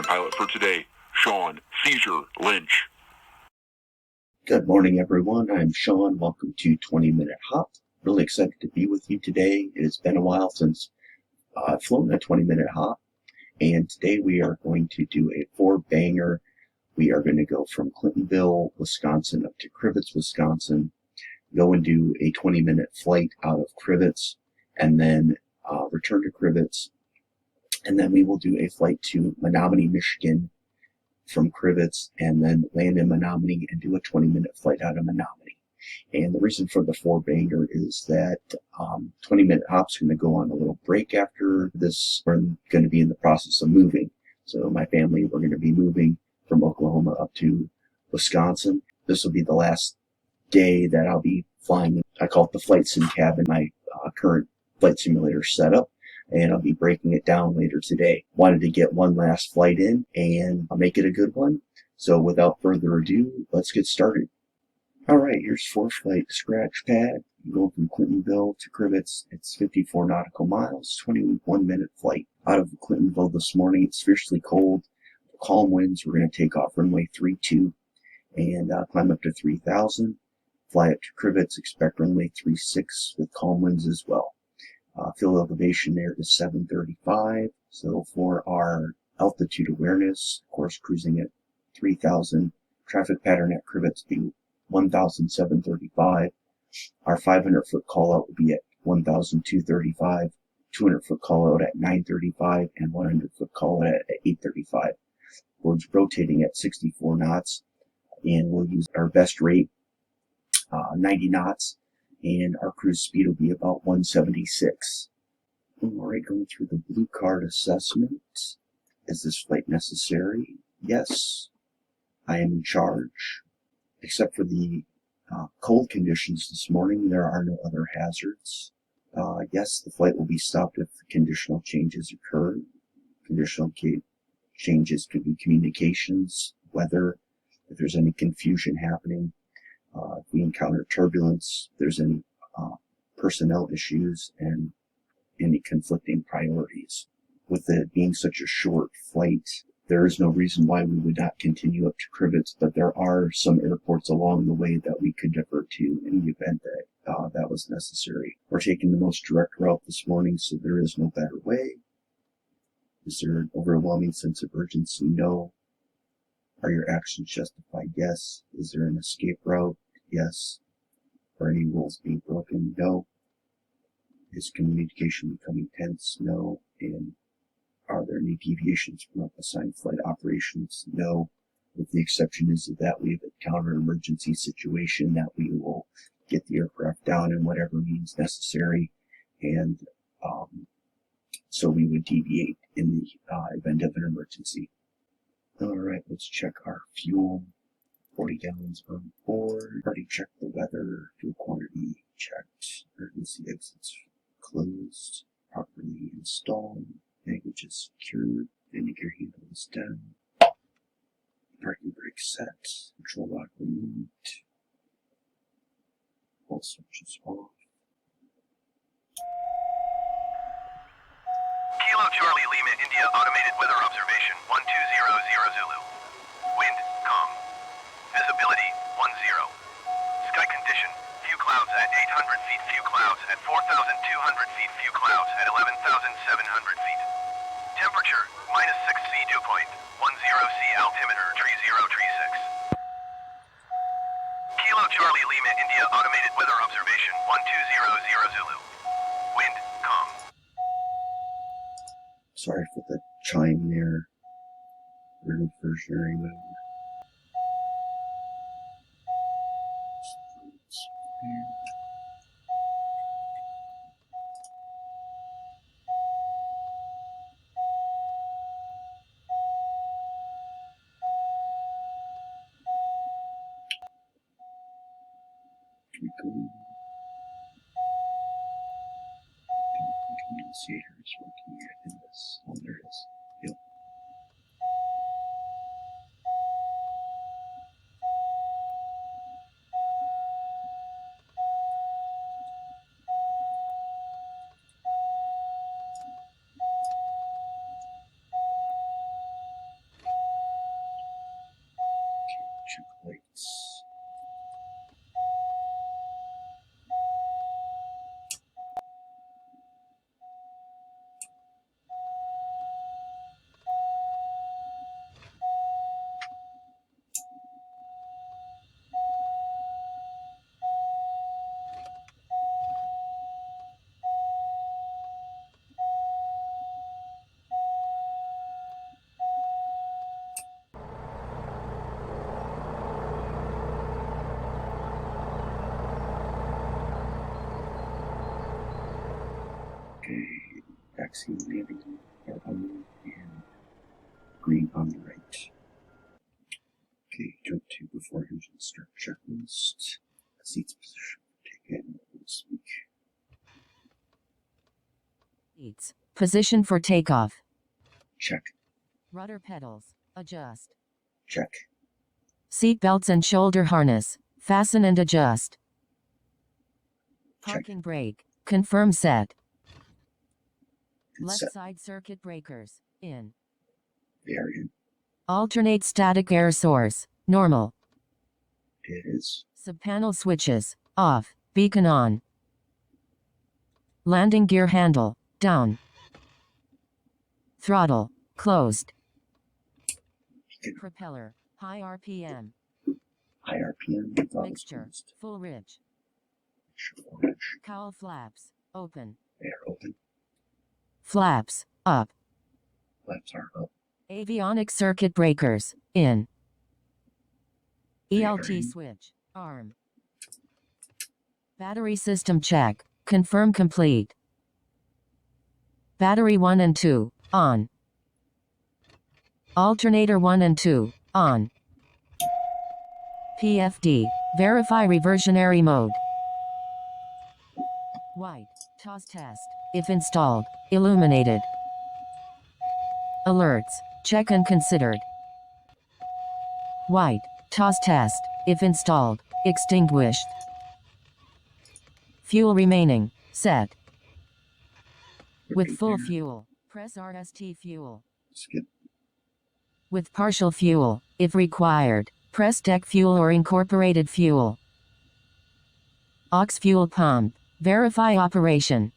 pilot for today, Sean Seizure Lynch. Good morning, everyone. I'm Sean. Welcome to 20-Minute Hop. Really excited to be with you today. It has been a while since I've flown a 20-minute hop, and today we are going to do a four-banger. We are going to go from Clintonville, Wisconsin up to Crivitz, Wisconsin, go and do a 20-minute flight out of Crivitz, and then return to Crivitz, and then we will do a flight to Menominee, Michigan from Crivitz, and then land in Menominee and do a 20-minute flight out of Menominee. And the reason for the four-banger is that 20-minute hop's going to go on a little break after this. We're going to be in the process of moving. So my family, we're going to be moving from Oklahoma up to Wisconsin. This will be the last day that I'll be flying. I call it the flight sim cabin, my current flight simulator setup, and I'll be breaking it down later today. Wanted to get one last flight in and make it a good one. So without further ado, let's get started. Alright, here's ForeFlight scratch pad. You go from Clintonville to Crivitz. It's 54 nautical miles, 21-minute flight. Out of Clintonville this morning, it's fiercely cold. Calm winds. We're going to take off runway 32 and climb up to 3,000. Fly up to Crivitz, expect runway 36 with calm winds as well. Field elevation there is 735. So for our altitude awareness, of course, cruising at 3,000. Traffic pattern at Crivitz be 1,735. Our 500-foot call out will be at 1,235. 200-foot call out at 935 and 100-foot call out at 835. We're rotating at 64 knots, and we'll use our best rate, 90 knots, and our cruise speed will be about 176. Alright, going through the blue card assessment. Is this flight necessary? Yes, I am in charge. Except for the cold conditions this morning, there are no other hazards. Yes, the flight will be stopped if conditional changes occur. Conditional changes could be communications, weather, if there's any confusion happening, if we encounter turbulence, if there's any personnel issues, and any conflicting priorities. With it being such a short flight, there is no reason why we would not continue up to Crivitz, but there are some airports along the way that we could divert to in the event that that was necessary. We're taking the most direct route this morning, so there is no better way. Is there an overwhelming sense of urgency? No. Are your actions justified? Yes. Is there an escape route? Yes. Are any rules being broken? No. Is communication becoming tense? No. And are there any deviations from assigned flight operations? No. With the exception is that we have encountered an emergency situation that we will get the aircraft down in whatever means necessary, and so we would deviate in the event of an emergency. Alright, let's check our fuel. 40 gallons on board. Already checked the weather. Fuel quantity checked. Emergency exits closed. Properly installed. Baggage is secured. Landing gear handle is down. Parking brake set. Control lock removed. All switches off. Kilo Charlie Lima India Automated Weather Observation 1200 Zulu. Wind calm. Visibility 10. Sky condition, few clouds at 800 feet, few clouds at 4,200 feet, few clouds at 11,700 feet. Temperature -6 C dew point, 10 C altimeter, 3036. Kilo Charlie Lima India Automated Weather Observation 1200 Zulu. Wind calm. Sorry for the chime there. Reversionary mode. Communicator is working yet in this. Oh, there it is. Yep. lights. Okay, vaccine landing, yellow and green on the right. Okay, jump to before engine start checklist. Seats position taken. Speak. Seats. Position for takeoff. Check. Rudder pedals. Adjust. Check. Seat belts and shoulder harness. Fasten and adjust. Parking brake. Confirm set. Left Set. side circuit breakers. In. Variant. Alternate static air source. Normal. It is. Subpanel switches. Off. Beacon on. Landing gear handle. Down. Throttle. Closed. Beacon. Propeller. High RPM. High RPM. Mixture. Full ridge. Ridge. Cowl flaps. Open. Air open. Flaps. Up. Flaps are up. Avionics circuit breakers. In. ELT Bearing. switch. Arm. Battery system check. Confirm complete. Battery 1 and 2. On. Alternator 1 and 2. On. PFD. Verify reversionary mode. White. TOS test. If installed. Illuminated. Alerts. Check and considered. White. TOS test. If installed. Extinguished. Fuel remaining. Set. With full fuel. Press RST fuel. Skip. With partial fuel, if required, press deck fuel or incorporated fuel. Aux fuel pump. Verify operation.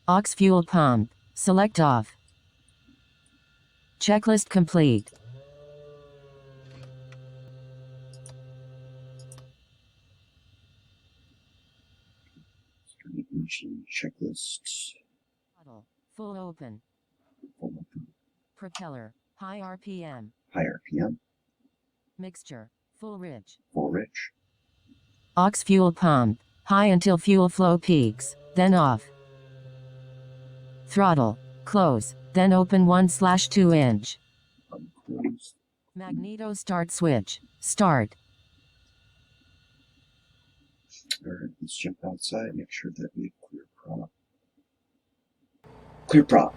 Aux fuel pump. Select off. Checklist complete. Ignition checklist. Throttle. Full open. Full open. Propeller. High RPM. High RPM. Mixture. Full ridge. Full ridge. Aux fuel pump. High until fuel flow peaks, then off. Throttle. Close, then open 1/2 inch. Unclosed. Magneto start switch. Start. Alright, let's jump outside, make sure that we have clear prop. Clear prop.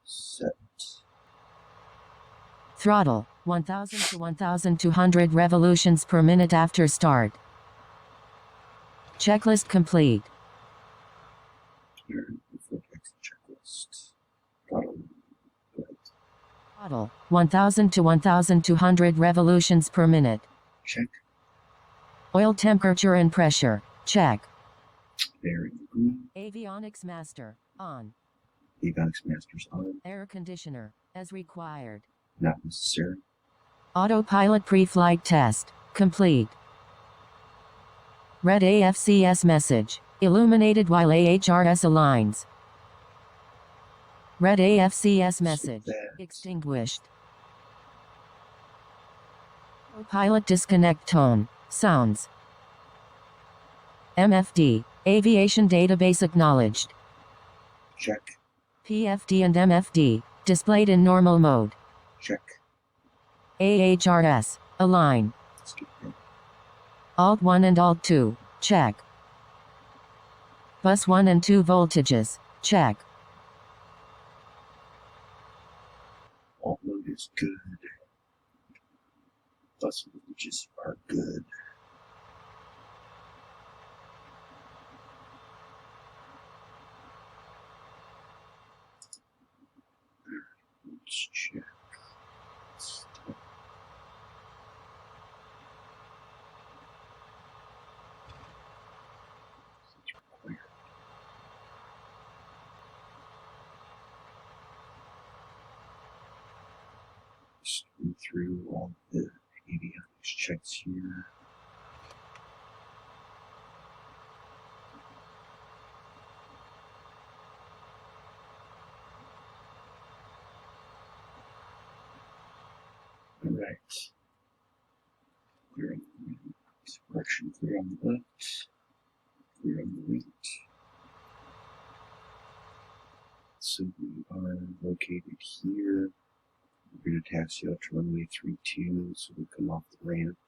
Set. Throttle. 1000 to 1200 revolutions per minute after start. Checklist complete. Here, before exit checklist. Throttle. Right. Throttle. 1000 to 1200 revolutions per minute. Check. Oil temperature and pressure. Check. Bearing green. Avionics master. On. Avionics masters on. Air conditioner. As required. Not necessary. Autopilot pre-flight test. Complete. Red AFCS message. Illuminated while AHRS aligns. Red AFCS message. Extinguished. Autopilot disconnect tone. Sounds. MFD. Aviation database acknowledged. Check. PFD and MFD. Displayed in normal mode. Check. AHRS. Align. Skip that. Alt 1 and Alt 2. Check. Bus 1 and 2 voltages. Check. is good. Bus privileges are good. Let's check. Just go through all the avionics checks here. Alright. Clear on the right. Correction, clear on the left. Clear on the right. So we are located here. We're going to taxi out to runway 32, so we come off the ramp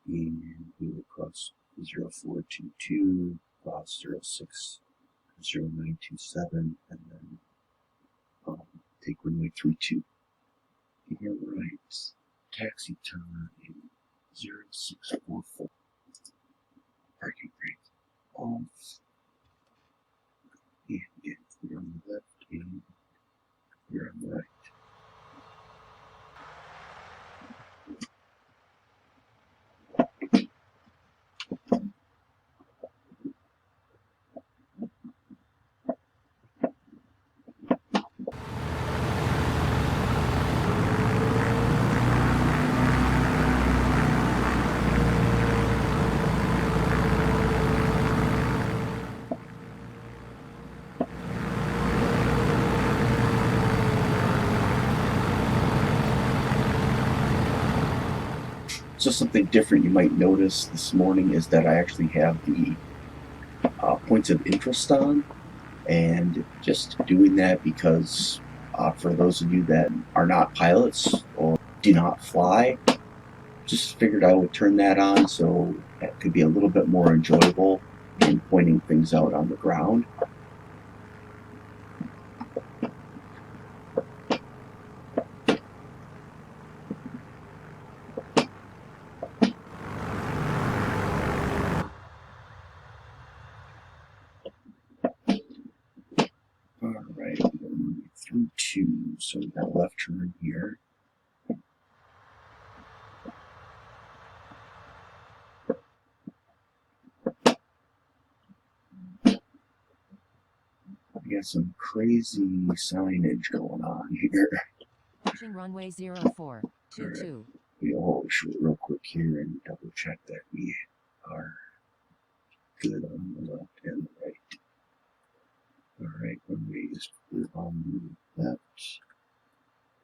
and we will cross 0422, cross 060927, and then take runway 32. Here, right, taxi time 0644. Parking brake off, and get clear on the left and clear on the right. So something different you might notice this morning is that I actually have the points of interest on, and just doing that because for those of you that are not pilots or do not fly, just figured I would turn that on so that could be a little bit more enjoyable in pointing things out on the ground. Alright, through 2, so we got left turn here. We got some crazy signage going on here. Approaching runway 0422. We'll shoot real quick here and double check that we are good on the left and the right. Alright, runway is clear on the left,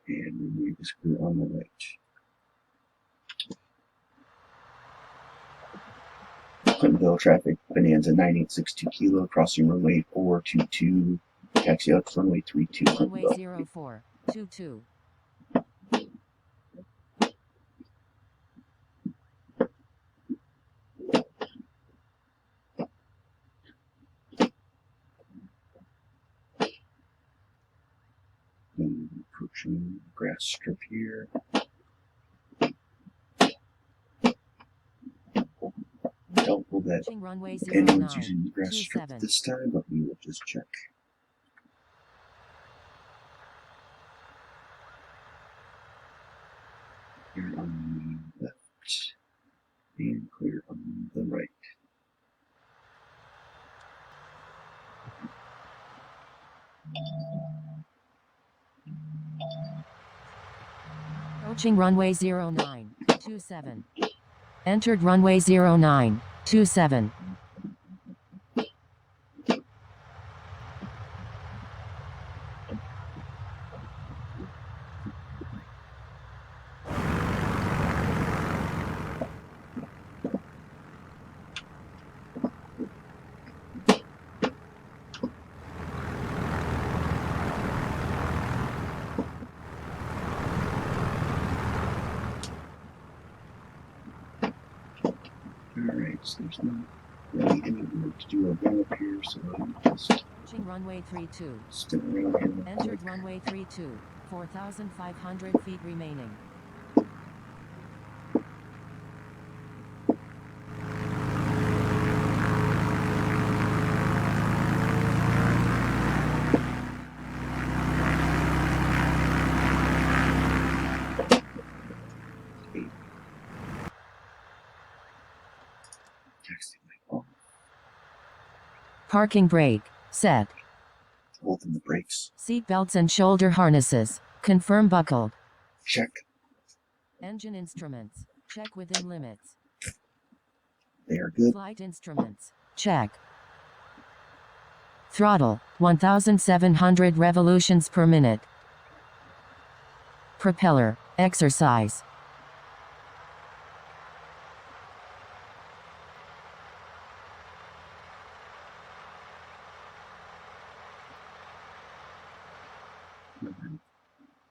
and runway is clear on the right. Clintonville traffic, Bonanza 9862 Kilo, crossing runway 422, taxi out to runway 32. Runway 0422. Approaching grass strip here. Doubtful that Runway anyone's using the grass 0927. strip this time, but we will just check. Clear on the left and clear on the right. Approaching runway 0927. Entered runway 0927. Alright, so there's not really any work to do around up here, so I'll just Approaching runway 32. stick around here. Entered runway 32. 4,500 feet remaining. Parking brake set. Holding the brakes. Seat belts and shoulder harnesses. Confirm buckled. Check. Engine instruments. Check within limits. They are good. Flight instruments. Check. Throttle, 1,700 revolutions per minute. Propeller, exercise.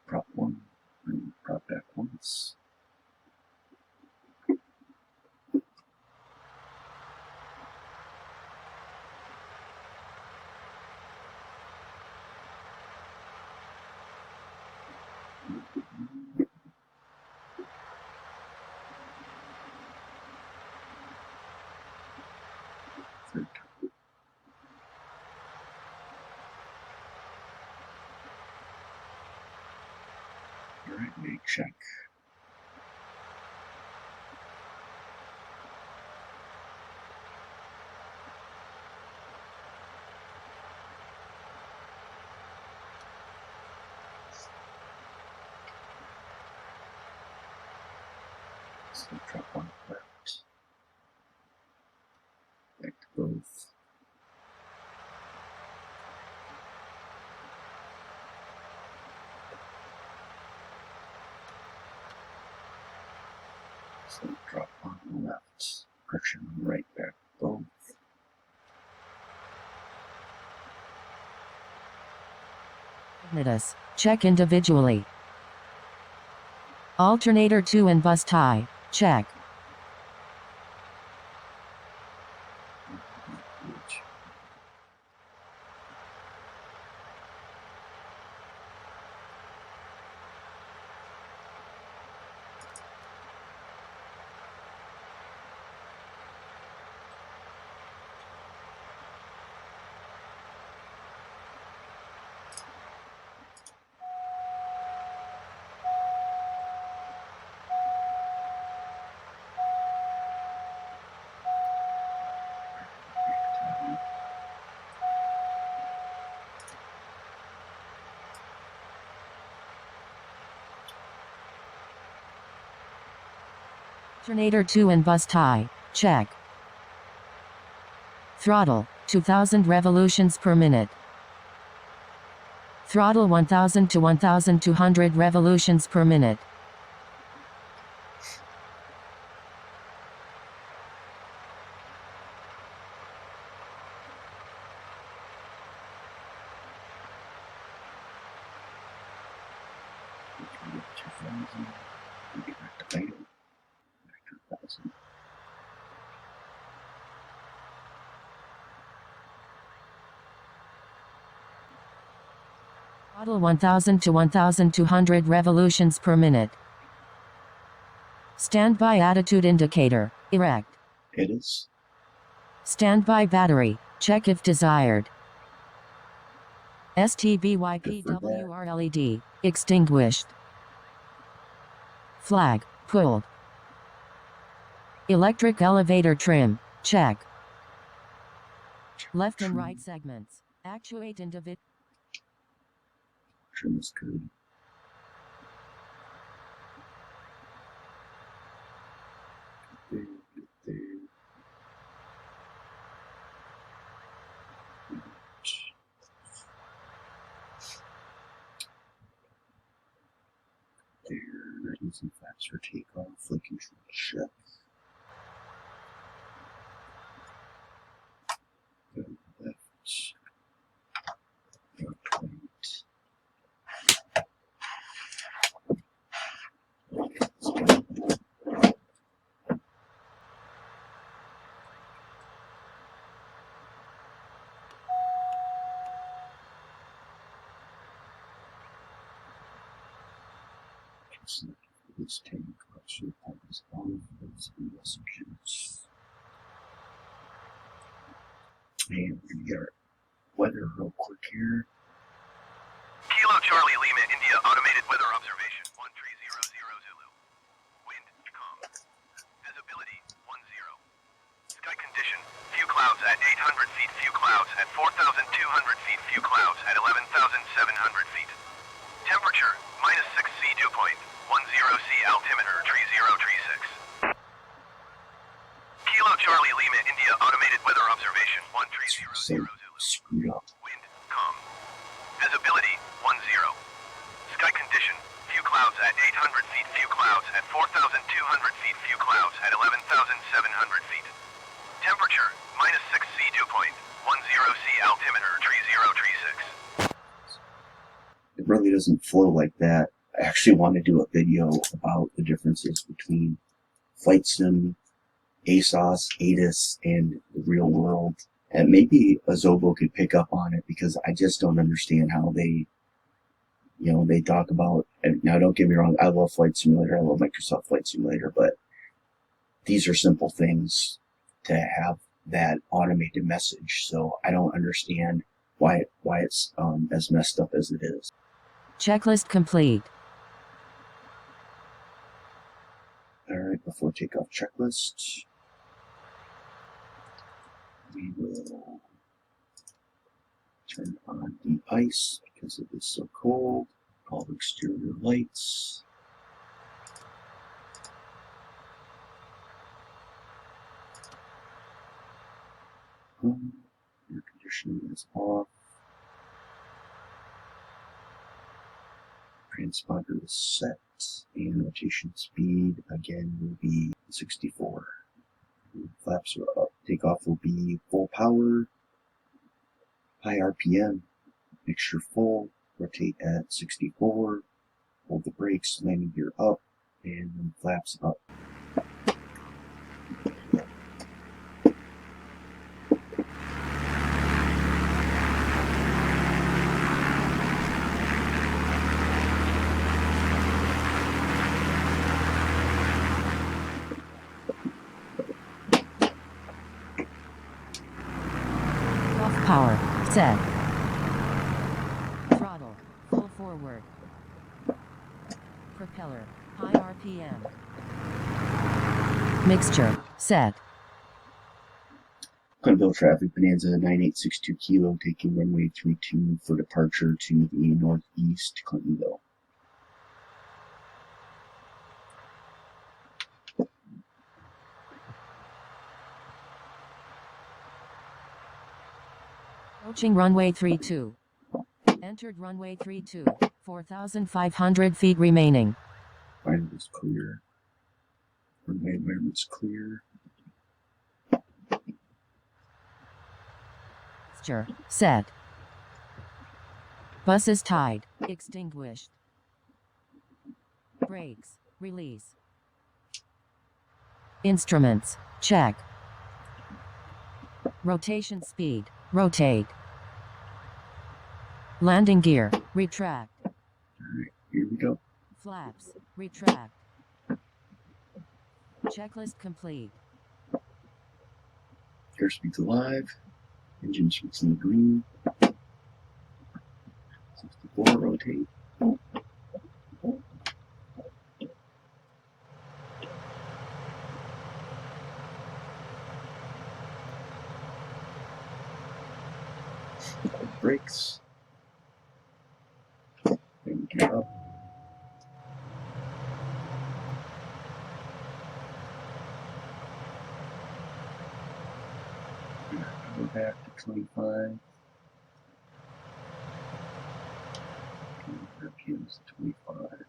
Prop one and prop back once. Third time. All right, make check. So drop one left. Back to both. So drop on the left. Correction on the right, back to both. Magnetus, check individually. Alternator 2 and bus tie, check. Alternator 2 and bus tie, check. Throttle, 2,000 revolutions per minute. Throttle 1,000 to 1,200 revolutions per minute. Get back to fail. Back to 1,000. Throttle 1,000 to 1,200 revolutions per minute. Standby attitude indicator, erect. It is. Standby battery, check if desired. STBYPWR LED, extinguished. Flag, pulled. Electric elevator trim, check. Left and right segments, actuate individual. Trim is good. Good there. There, using flaps for takeoff, flight control check. Go left. Go right. This tank collection is on its messages. And we're gonna get our weather real quick here. Kilo Charlie Lima India automated weather observation 1300 Zulu. Wind calm. Visibility 10. Sky condition few clouds at 800 feet, few clouds at 4,200 feet, few clouds at 11,700 feet. Temperature -6 C dew point 10 C altimeter 3036. Kilo Charlie Lima India automated weather observation 1300 Zulu. Screwed up. Wind calm. Visibility 10. Sky condition few clouds at 800 feet, few clouds at 4,200 feet, few clouds at 11,700 feet. Temperature -6 C dew point 10 C altimeter 3036. It really doesn't flow like that. I actually want to do a video about the differences between Flight Sim, ASOS, ATIS, and the real world. And maybe Azobo could pick up on it, because I just don't understand how they, they talk about, and now don't get me wrong, I love Flight Simulator, I love Microsoft Flight Simulator, but these are simple things to have that automated message. So I don't understand why it's as messed up as it is. Checklist complete. Alright, before takeoff checklist, we will turn on the ice because it is so cold. All exterior lights. Air conditioning is off. Transponder is set, and rotation speed again will be 64. Flaps are up. Takeoff will be full power, high RPM, mixture full, rotate at 64, hold the brakes, landing gear up, and then flaps up. Power set. Throttle full forward. Propeller high RPM. Mixture set. Clintonville traffic, Bonanza 9862 Kilo, taking runway 32 for departure to the northeast Clintonville. Approaching runway 32. Entered runway 32. 4,500 feet remaining. Final is clear. Runway environment's clear. Mixture set. Buses tied. Extinguished. Brakes release. Instruments check. Rotation speed rotate. Landing gear retract. Alright, here we go. Flaps retract. Checklist complete. Airspeed's alive. Engine speed's in the green. 64, rotate. Brakes. Then gear up. Go back to 25. RPM's 25.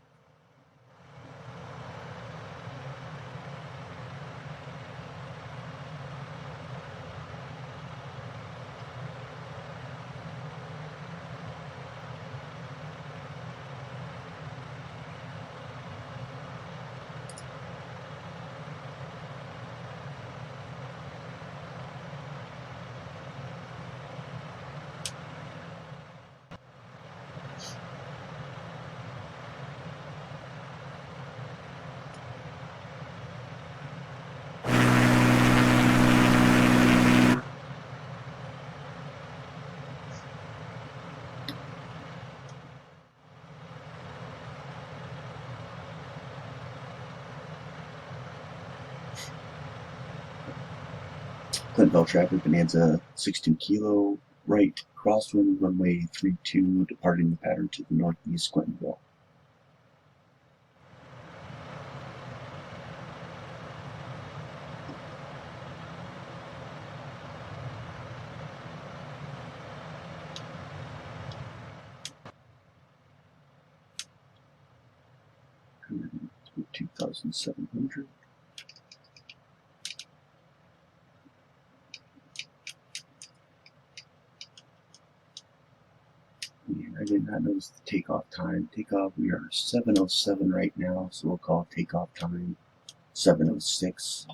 Clintonville traffic, Bonanza 62 Kilo, right crosswind, runway 32, departing the pattern to the northeast, Clintonville. And 2,700. I did not notice the takeoff time. Takeoff, we are 7:07 right now, so we'll call takeoff time 7:06.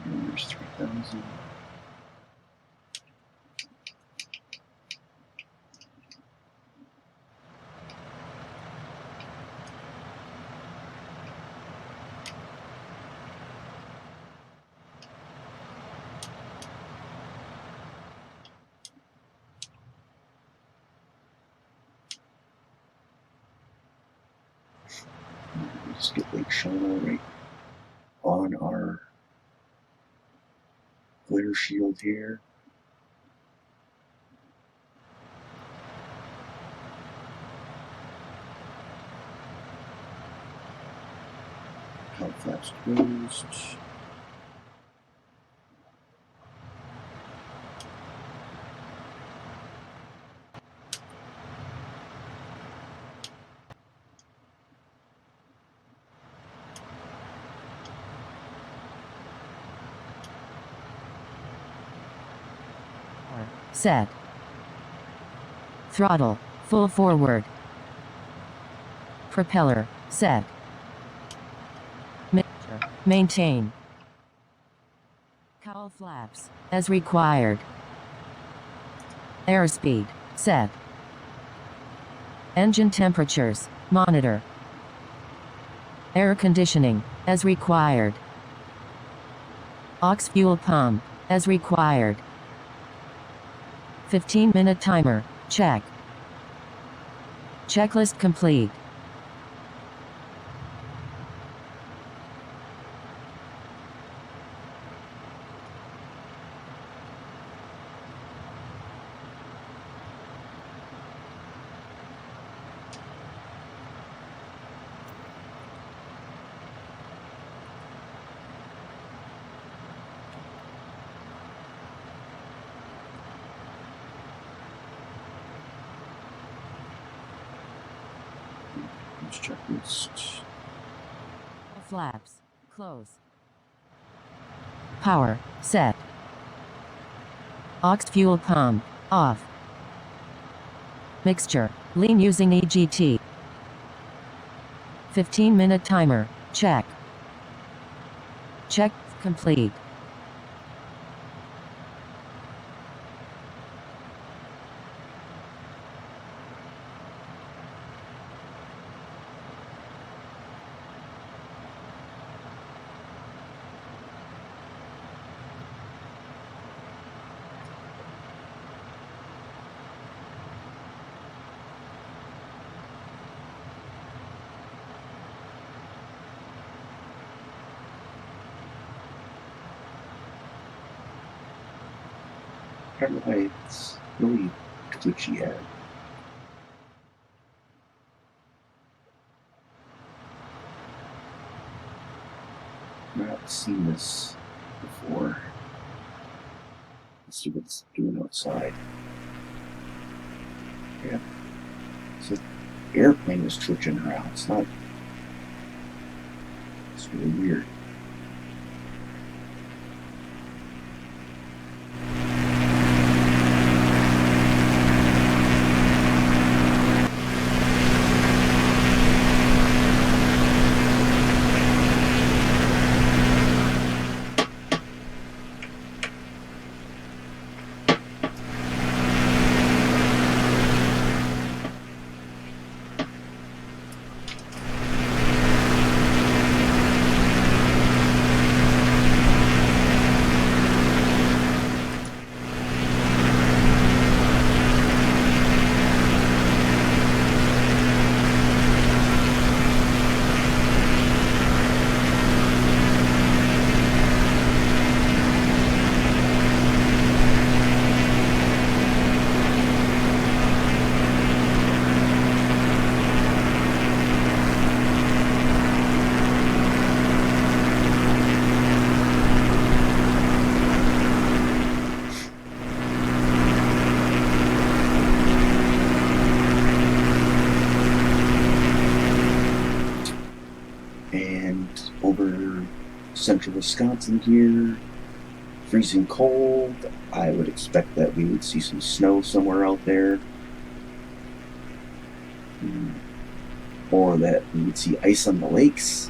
And there's 3,000. Just get Lake Shawnee right on our glare shield here. Cloud flaps closed. Set. Throttle, full forward. Propeller, set. Mixture, maintain. Cowl flaps, as required. Airspeed, set. Engine temperatures, monitor. Air conditioning, as required. Aux fuel pump, as required. 15-minute timer, check. Checklist complete. Checklist. Flaps, close. Power, set. Aux fuel pump, off. Mixture, lean using EGT. 15-minute timer, check. Check complete. I don't know why it's really glitchy head. Not seen this before. Let's see what it's doing outside. Yeah. So the airplane is twitching around. It's not. It's really weird. central Wisconsin here. Freezing cold. I would expect that we would see some snow somewhere out there. Or that we would see ice on the lakes.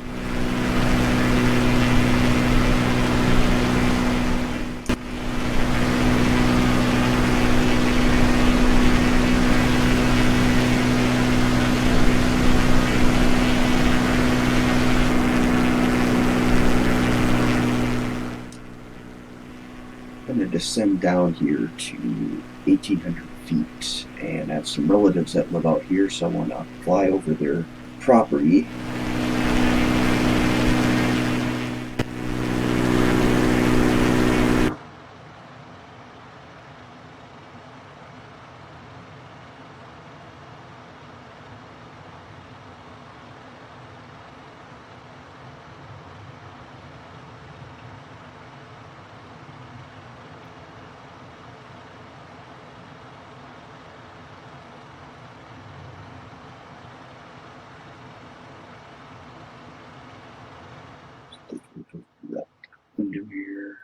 I'm going to descend down here to 1,800 feet, and I have some relatives that live out here, so I want to fly over their property. That window here.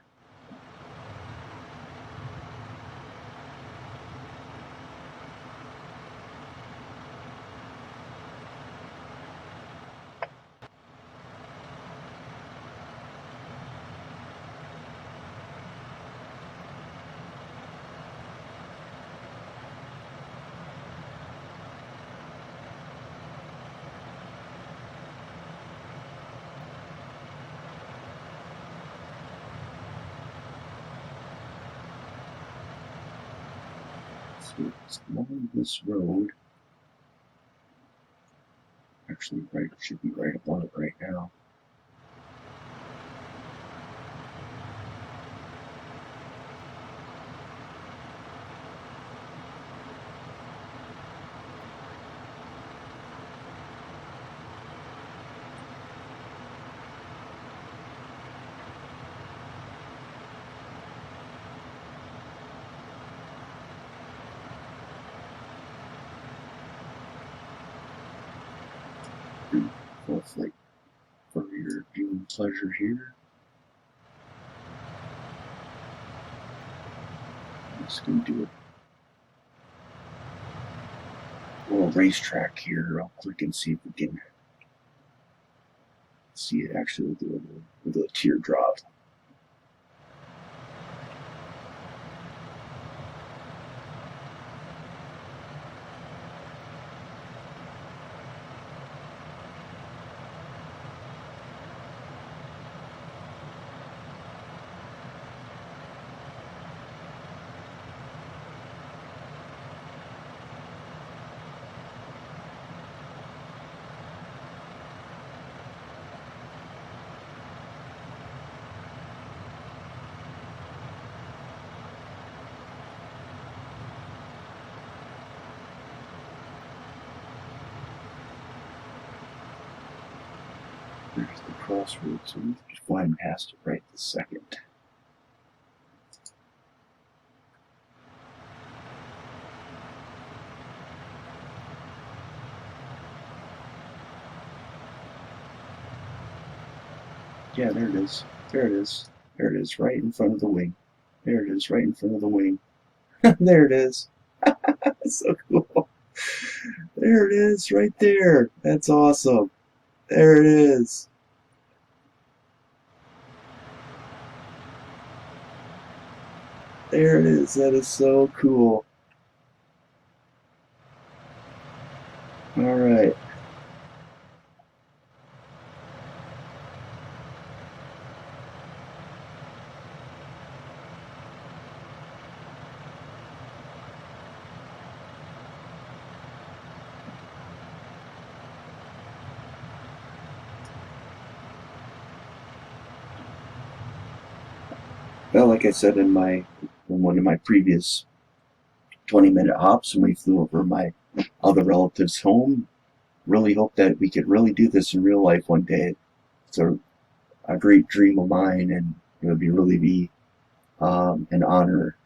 So it's along this road. Actually, right, should be right above it right now. Full flight for your viewing pleasure here. I'm just going to do a little racetrack here. I'll click and see if we can see it actually with a teardrop. There's the crossroads, so we're just flying past it right this second. Yeah, there it is. There it is. There it is, right in front of the wing. There it is, right in front of the wing. There it is. That's so cool. There it is, right there. That's awesome. There it is. There it is. That is so cool. All right. Well, like I said in one of my previous 20-minute hops when we flew over my other relative's home, really hope that we could really do this in real life one day. It's a great dream of mine, and it would really be an honor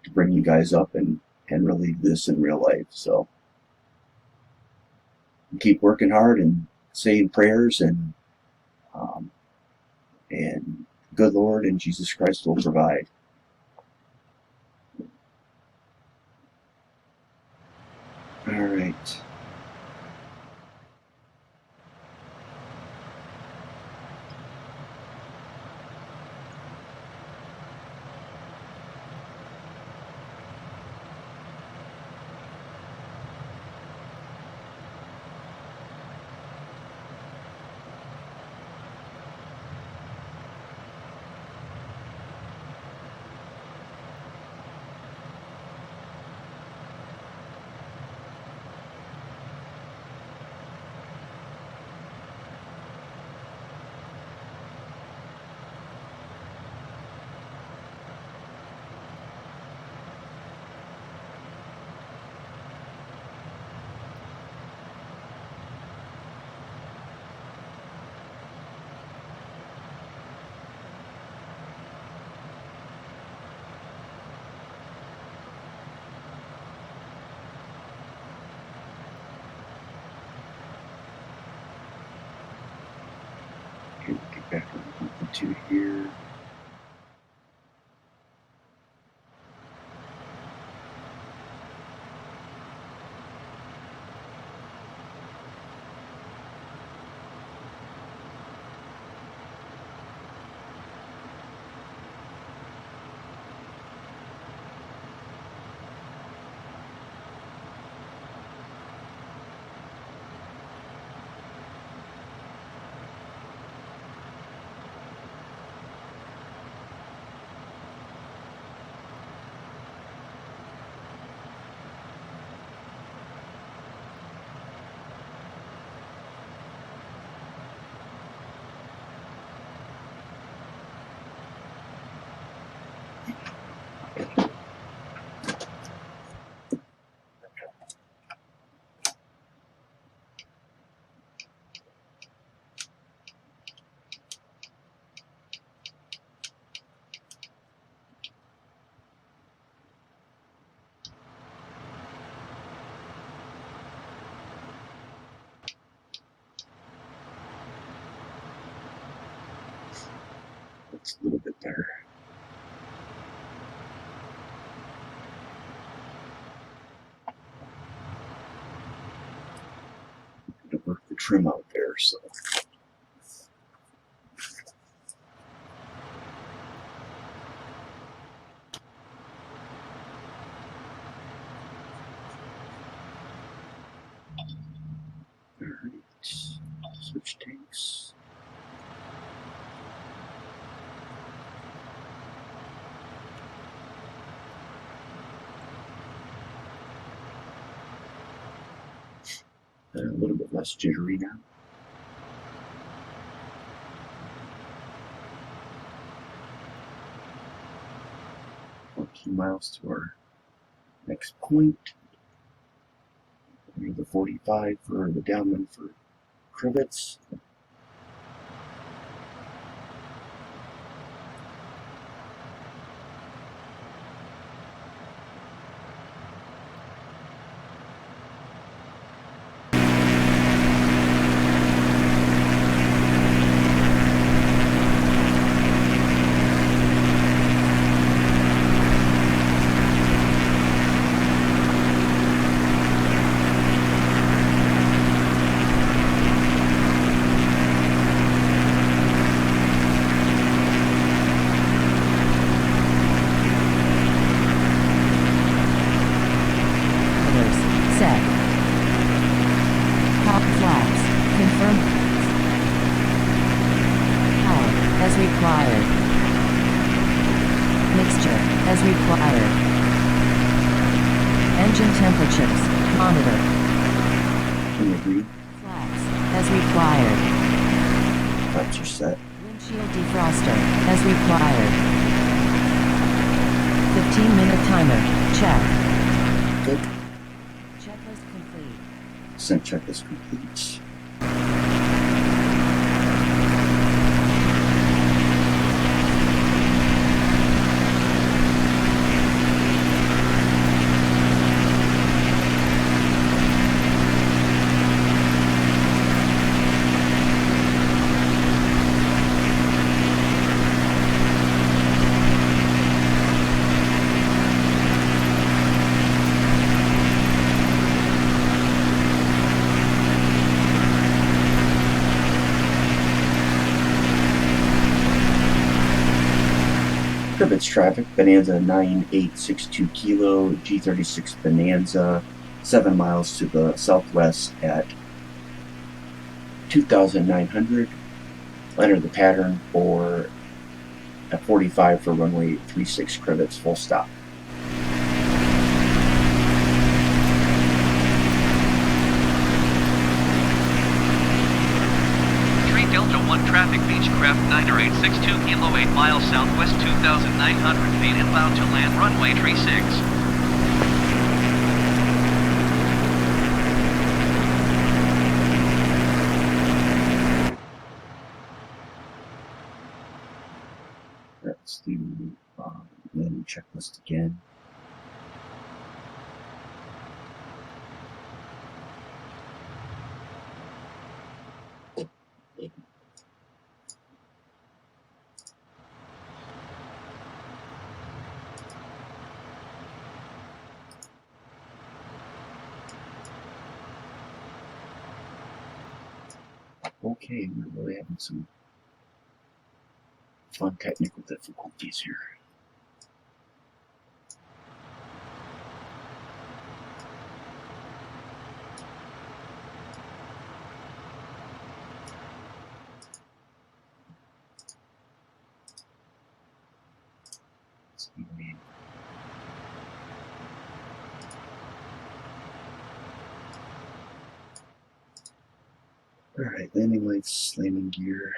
to bring you guys up and really do this in real life. So keep working hard and saying prayers, and And good Lord and Jesus Christ will provide. All right. Okay, we'll get back on into here. That's a little bit better. To work the trim out there, so. Alright, switch tanks. A little bit less jittery now. Miles to our next point. Near the 45 for the downwind for Crivitz. as required. Mixture as required. Engine temperatures monitor. Flaps as required. Flaps are set. Windshield defroster as required. 15-minute timer. Check. Good. Checklist complete. Sent checklist complete. Crivitz traffic, Bonanza 9862 kilo, G36 Bonanza, 7 miles to the southwest at 2,900. Enter the pattern for at 45 for runway 36 Crivitz, full stop. 1 traffic, Beechcraft 9862 kilo, 8 miles southwest, 2,900 feet inbound to land runway 36. Let's do landing checklist again. Okay, we're really having some fun technical difficulties here. Alright, landing lights, landing gear.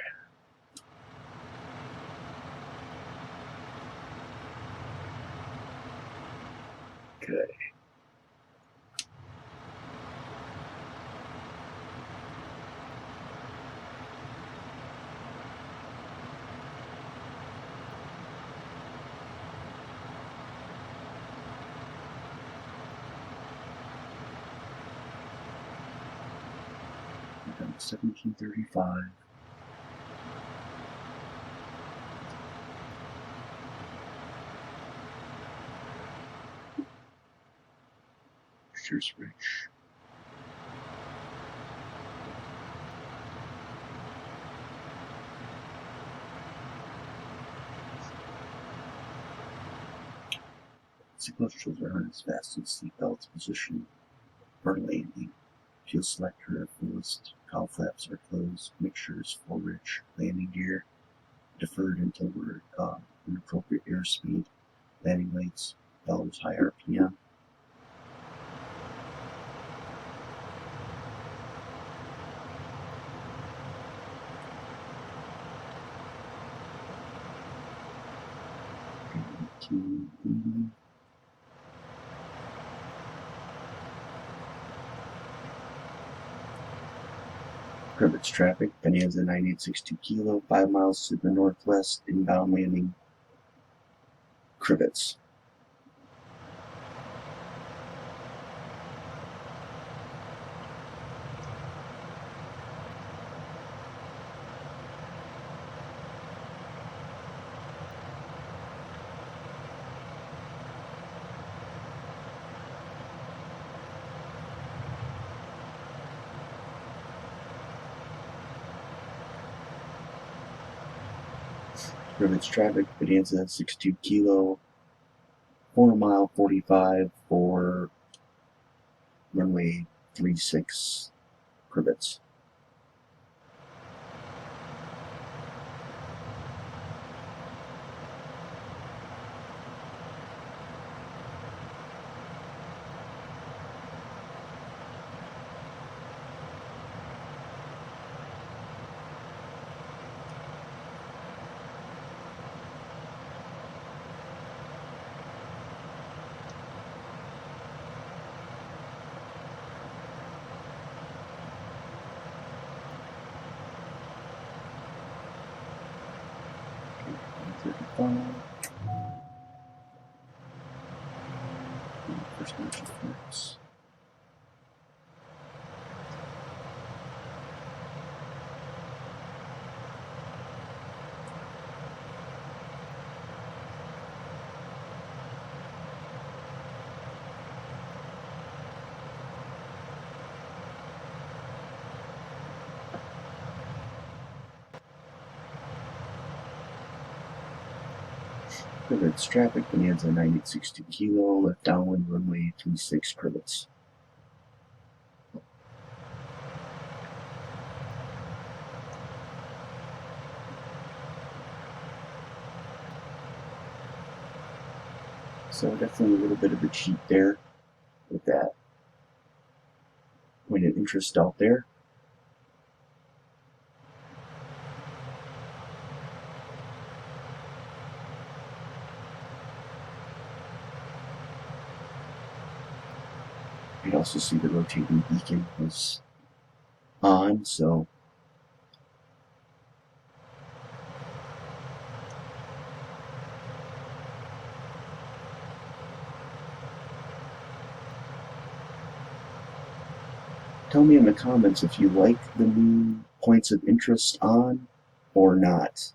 Okay. We're done 1735. Cheers, Rich. Sequentials are harness fastened, seatbelts position for landing. Fuel selector at fullest, cowl flaps are closed, mixtures full rich, landing gear deferred until we're in appropriate airspeed, landing lights, bellows high RPM. Crivitz traffic, Bonanza 9862 kilo, 5 miles to the northwest, inbound landing, Crivitz. Crivitz traffic, Bonanza 62 kilo, 4 mile 45 for runway 36 Crivitz. First match of flaps. Crivitz traffic, Bonanza 9862 Kilo, left downwind runway 36 Crivitz. So definitely a little bit of a cheat there with that point of interest out there. You can also see the rotating beacon was on, so tell me in the comments if you like the new points of interest on or not.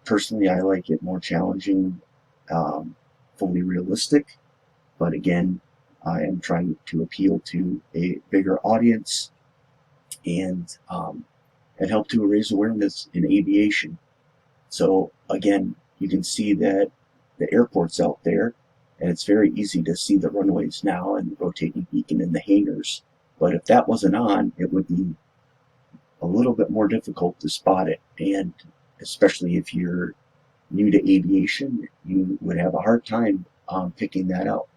Personally, I like it more challenging, fully realistic, but again, I am trying to appeal to a bigger audience and help to raise awareness in aviation. So again, you can see that the airport's out there, and it's very easy to see the runways now and the rotating beacon in the hangars. But if that wasn't on, it would be a little bit more difficult to spot it, and especially if you're new to aviation, you would have a hard time picking that out.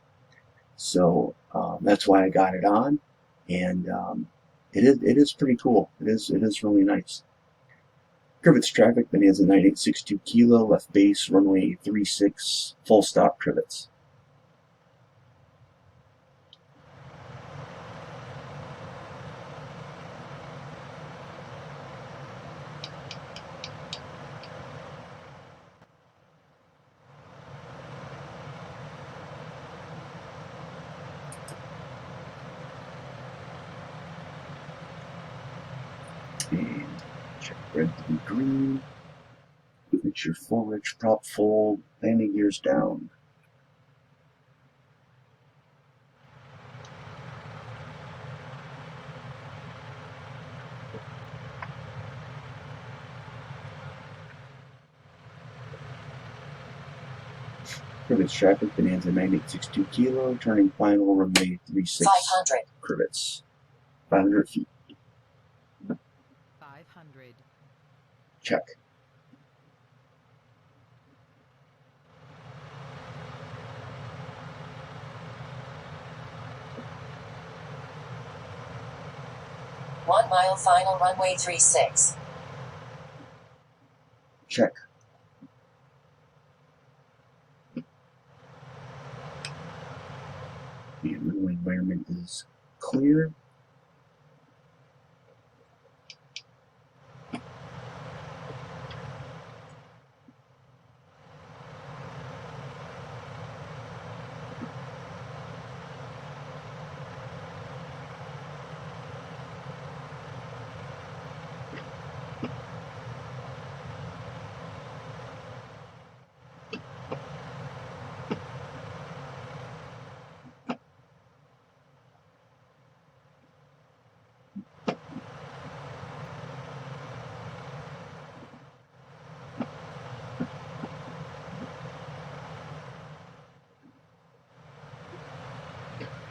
So that's why I got it on, and it is pretty cool. It is really nice. Crivitz traffic, Bonanza 9862 Kilo, left base, runway 36, full stop Crivitz. And check red to be green. Get your forward prop full, landing gears down. Crivitz traffic, Bonanza 9862 Kilo, turning final, runway 36 500. Crivitz. 500 feet. 500. Check. One mile final runway 36. Check. The runway environment is clear.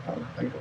Alright.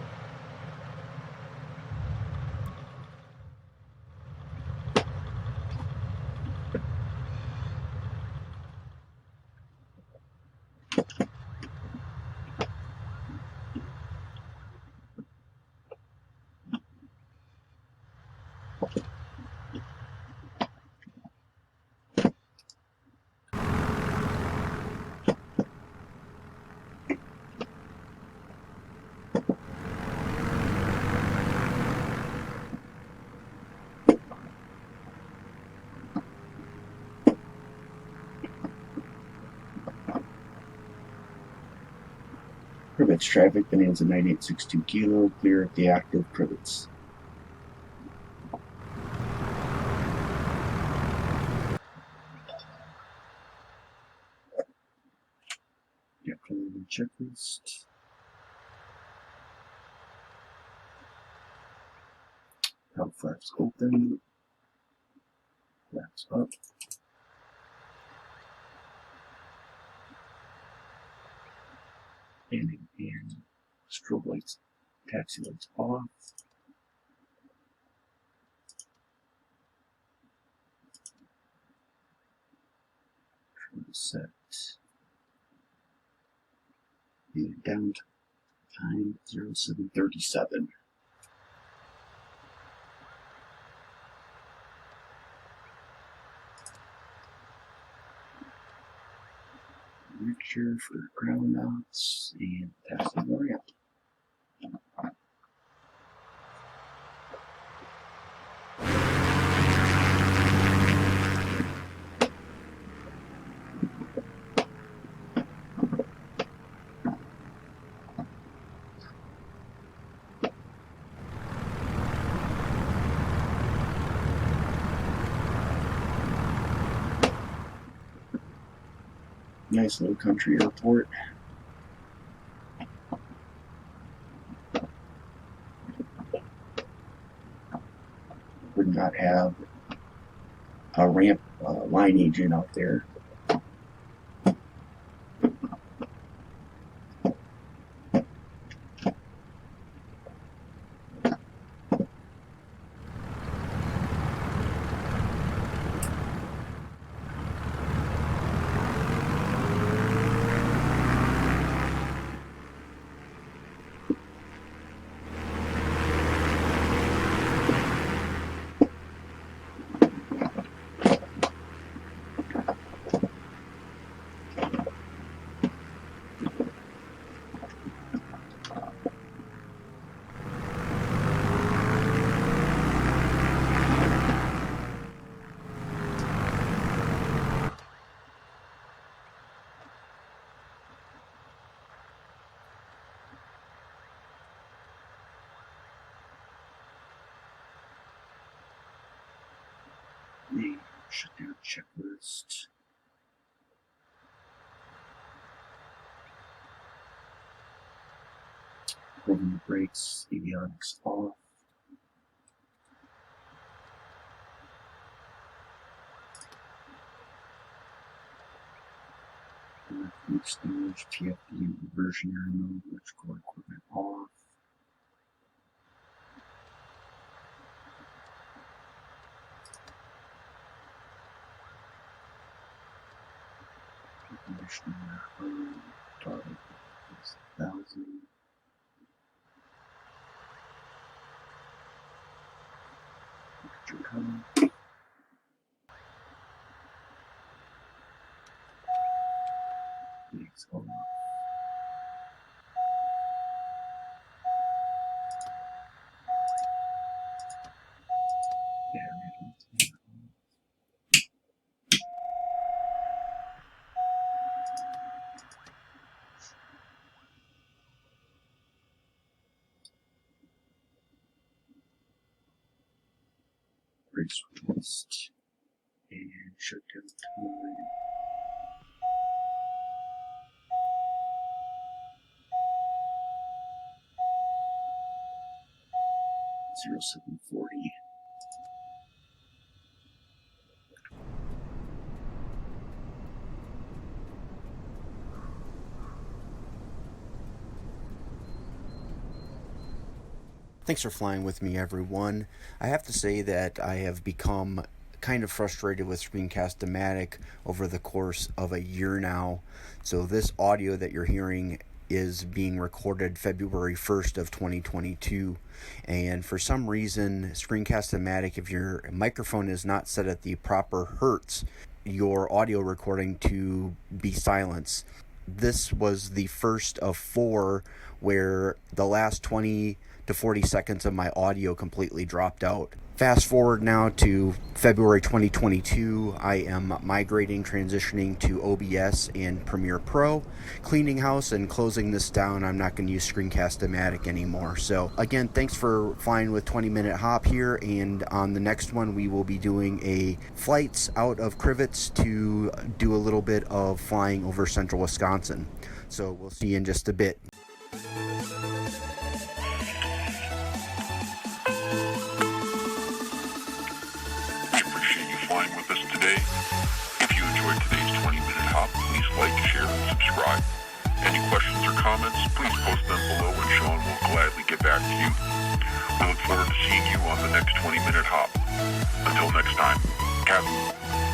Crivitz traffic, Bonanza 9862 Kilo, clear of the active Crivitz. Get the checklist. How flaps open. Flaps up. landing and strobe lights, taxi lights off. Set the downtime 0737. Mixture for ground mounts and passing the ramp. Nice little country airport. Would not have a ramp line agent out there. The shutdown checklist. Pulling the brakes, avionics off. Fuel storage, TFD and reversionary mode, electrical equipment off. Conditioner on, target is 1,000. Temperature coming. Legs off. Brakes released and shutdown time. $0740. Thanks for flying with me, everyone. I have to say that I have become kind of frustrated with Screencast-O-Matic over the course of a year now. So this audio that you're hearing is being recorded February 1st of 2022, and for some reason Screencast-O-Matic, if your microphone is not set at the proper hertz, your audio recording to be silenced. This was the first of 4 where the last 20 to 40 seconds of my audio completely dropped out. Fast forward now to February 2022, I am migrating, transitioning to OBS and Premiere Pro, cleaning house and closing this down. I'm not going to use Screencast-O-Matic anymore. So again, thanks for flying with 20MinHop here, and on the next one we will be doing a flights out of Crivitz to do a little bit of flying over central Wisconsin. So we'll see you in just a bit. If you enjoyed today's 20-minute hop, please like, share, and subscribe. Any questions or comments? comments, please post them below and Sean will gladly get back to you. We look forward to seeing you on the next 20-Minute Hop. Until next time, Captain.